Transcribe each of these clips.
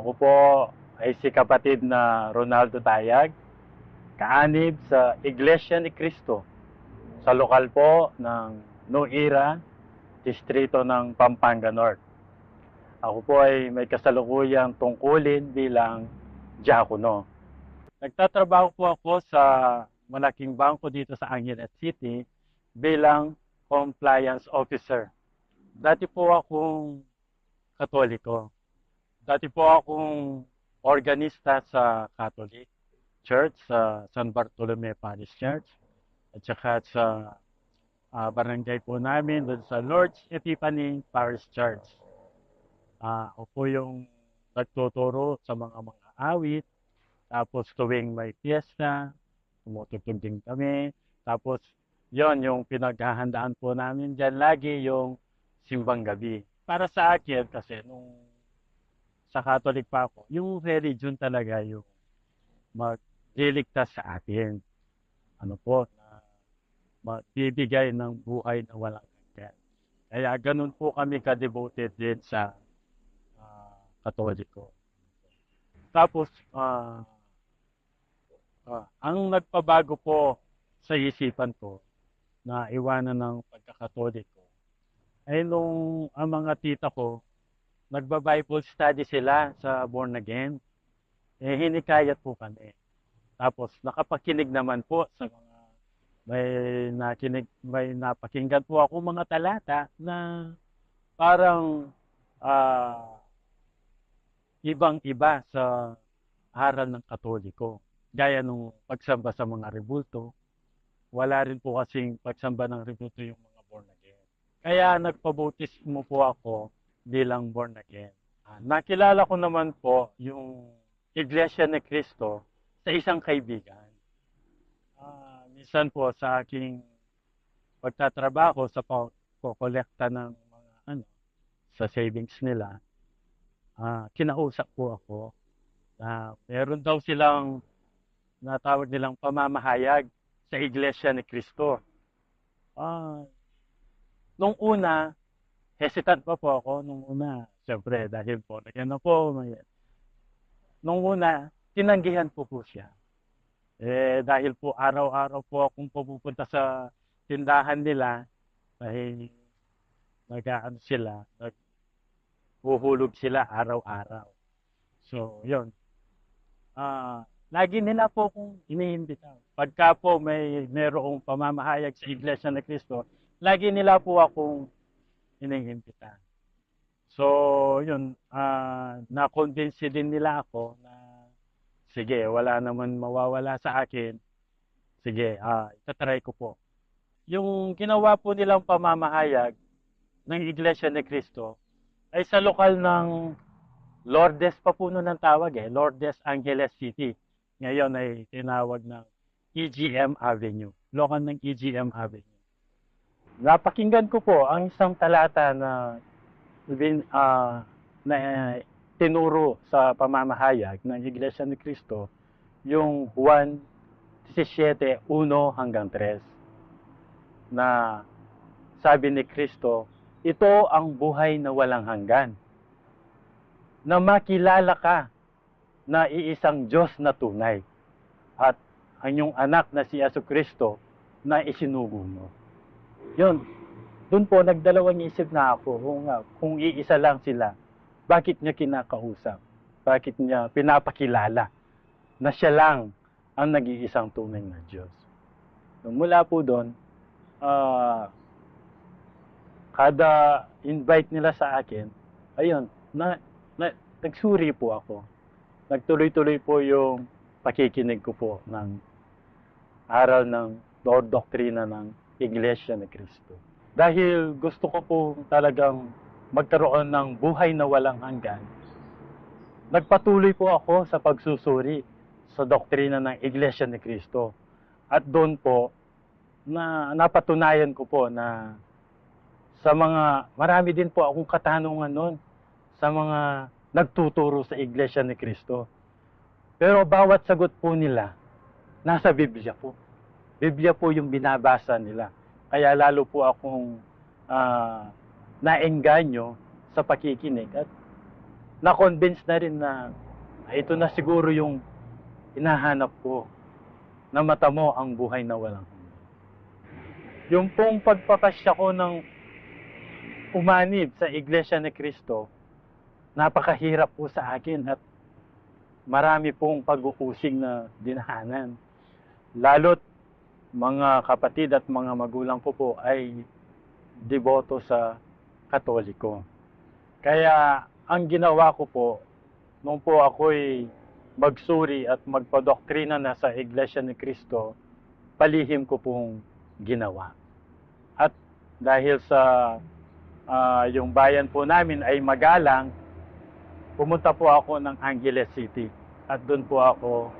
Ako po ay si kapatid na Ronaldo Tayag, kaanib sa Iglesia ni Cristo sa lokal po ng Nuira, distrito ng Pampanga North. Ako po ay may kasalukuyang tungkulin bilang diakono. Nagtatrabaho po ako sa malaking bangko dito sa Angeles City bilang compliance officer. Dati po akong Katoliko. Dati po akong organista sa Catholic Church, sa San Bartolome Parish Church, at saka sa barangay po namin, doon sa Lord's Epiphany Parish Church. Ako po yung nagtuturo sa mga awit, tapos tuwing may fiesta, tumutugtog din kami, tapos yon yung pinaghahandaan po namin dyan lagi yung simbang gabi. Para sa akin kasi nung sa Catholic pa ako, yung religion talaga yung magliligtas sa atin. Ano po, na magbibigay ng buhay na walang hanggan. Kaya ganun po kami ka-devoted din sa Katoliko. Tapos, ang nagpabago po sa isipan ko na iwanan ng pagkakatoliko ay nung ang mga tita ko nagba-Bible study sila sa born again, hinikayat po kami. Tapos nakapakinig naman po sa mga may napakinggan po ako mga talata na parang ibang-iba sa aral ng Katoliko. Gaya nung pagsamba sa mga rebulto, wala rin po kasing pagsamba ng rebulto yung mga born again. Kaya nagpabautismo po ako bilang born again. Nakilala ko naman po yung Iglesia ni Cristo sa isang kaibigan. Minsan po sa aking pagtatrabaho sa pagkolekta ng mga sa savings nila, kinausap po ako na meron daw silang natawag nilang pamamahayag sa Iglesia ni Cristo. Nung una, hesitant pa po ako nung una. Siyempre, dahil po, nung una, tinanggihan po siya. Dahil po araw-araw po akong pupunta sa tindahan nila, dahil naghuhulog sila araw-araw. So, yun. Lagi nila po akong iniimbita. Pagka po merong pamamahayag sa Iglesia ni Cristo, lagi nila po akong iniimbita. So, yun, na-convince din nila ako na sige, wala naman mawawala sa akin. Sige, itatry ko po. Yung ginawa po nilang pamamahayag ng Iglesia ni Cristo ay sa lokal ng Lourdes pa po noon ang tawag Lourdes Angeles City. Ngayon ay tinawag ng EGM Avenue. Lokal ng EGM Avenue. Napakinggan ko po ang isang talata na tinuro sa pamamahayag ng Iglesia ni Cristo, yung Juan 17:1 hanggang 3, na sabi ni Cristo, ito ang buhay na walang hanggan, na makilala ka na iisang Diyos na tunay at ang iyong anak na si Jesucristo na isinugo mo. Yun, doon po nagdalawang isip na ako kung iisa lang sila, bakit niya kinakausap? Bakit niya pinapakilala na siya lang ang nag-iisang tunay na Diyos? Mula po doon, kada invite nila sa akin, ayun, nagsuri po ako. Nagtuloy-tuloy po yung pakikinig ko po ng aral ng doktrina ng Iglesia ni Cristo. Dahil gusto ko po talagang magkaroon ng buhay na walang hanggan, nagpatuloy po ako sa pagsusuri sa doktrina ng Iglesia ni Cristo. At doon po, napatunayan ko po na marami din po akong katanungan noon sa mga nagtuturo sa Iglesia ni Cristo. Pero bawat sagot po nila, nasa Biblia po. Biblia po yung binabasa nila. Kaya lalo po akong naengganyo sa pakikinig at na-convince na rin na ito na siguro yung hinahanap ko, na matamo ang buhay na walang hanggan. Yung pong pagpapasya ko ng umanib sa Iglesia ni Cristo, napakahirap po sa akin at marami pong pag-uusig na dinahanan. Lalo't mga kapatid at mga magulang ko po ay deboto sa Katoliko. Kaya ang ginawa ko po, nung po ako'y magsuri at magpadoktrina na sa Iglesia ni Cristo, palihim ko pong ginawa. At dahil sa yung bayan po namin ay magalang, pumunta po ako ng Angeles City at doon po ako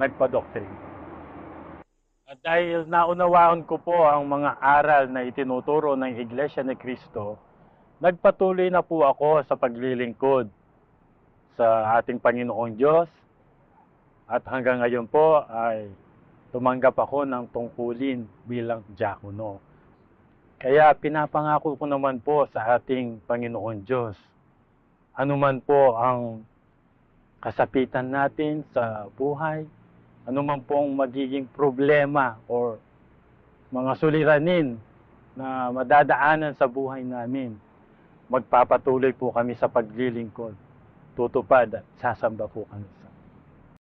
nagpadoktrina. At dahil naunawaan ko po ang mga aral na itinuturo ng Iglesia ni Cristo, nagpatuloy na po ako sa paglilingkod sa ating Panginoong Diyos. At hanggang ngayon po ay tumanggap ako ng tungkulin bilang diakono. Kaya pinapangako ko naman po sa ating Panginoon Diyos, anuman po ang kasapitan natin sa buhay, anuman pong magiging problema o mga suliranin na madadaanan sa buhay namin, magpapatuloy po kami sa paglilingkod, tutupad at sasamba po kami